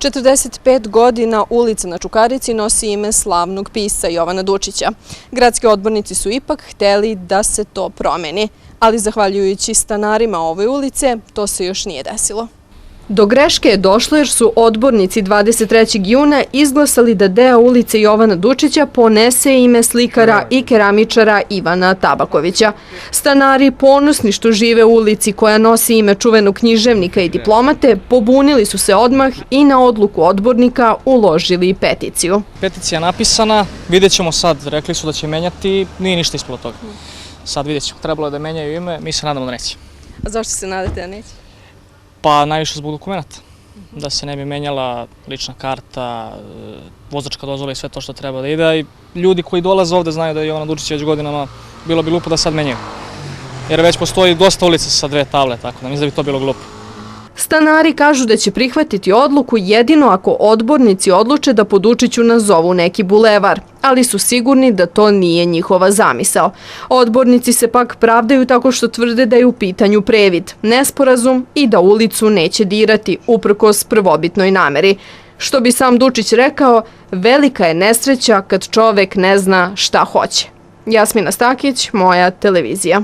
45 godina ulica na Čukarici nosi ime slavnog pisca Jovana Dučića. Gradski odbornici su ipak hteli da se to promeni, ali zahvaljujući stanarima ove ulice, to se još nije desilo. Do greške je došlo jer su odbornici 23. juna izglasali da deo ulice Jovana Dučića ponese ime slikara i keramičara Ivana Tabakovića. Stanari, ponosni što žive u ulici koja nosi ime čuvenog književnika i diplomate, pobunili su se odmah i na odluku odbornika uložili peticiju. Peticija je napisana, vidjet ćemo sad, rekli su da će menjati, nije ništa ispalo toga. Sad vidjet ćemo, trebalo je da menjaju ime, mi se nadamo da neće. A zašto se nadate da neće? Pa najviše zbog dokumenta, da se ne bi menjala lična karta, vozačka dozvola i sve to što treba da ide. I ljudi koji dolaze ovde znaju da je Jovana Dučić već godinama, bilo bi glupo da sad menjaju. Jer već postoji dosta ulica sa dve table, tako da mislim da bi to bilo glupo. Stanari kažu da će prihvatiti odluku jedino ako odbornici odluče da po Dučiću nazovu neki bulevar, ali su sigurni da to nije njihova zamisao. Odbornici se pak pravdaju tako što tvrde da je u pitanju previd, nesporazum i da ulicu neće dirati, uprkos prvobitnoj nameri. Što bi sam Dučić rekao, velika je nesreća kad čovek ne zna šta hoće. Jasmina Stakić, Moja televizija.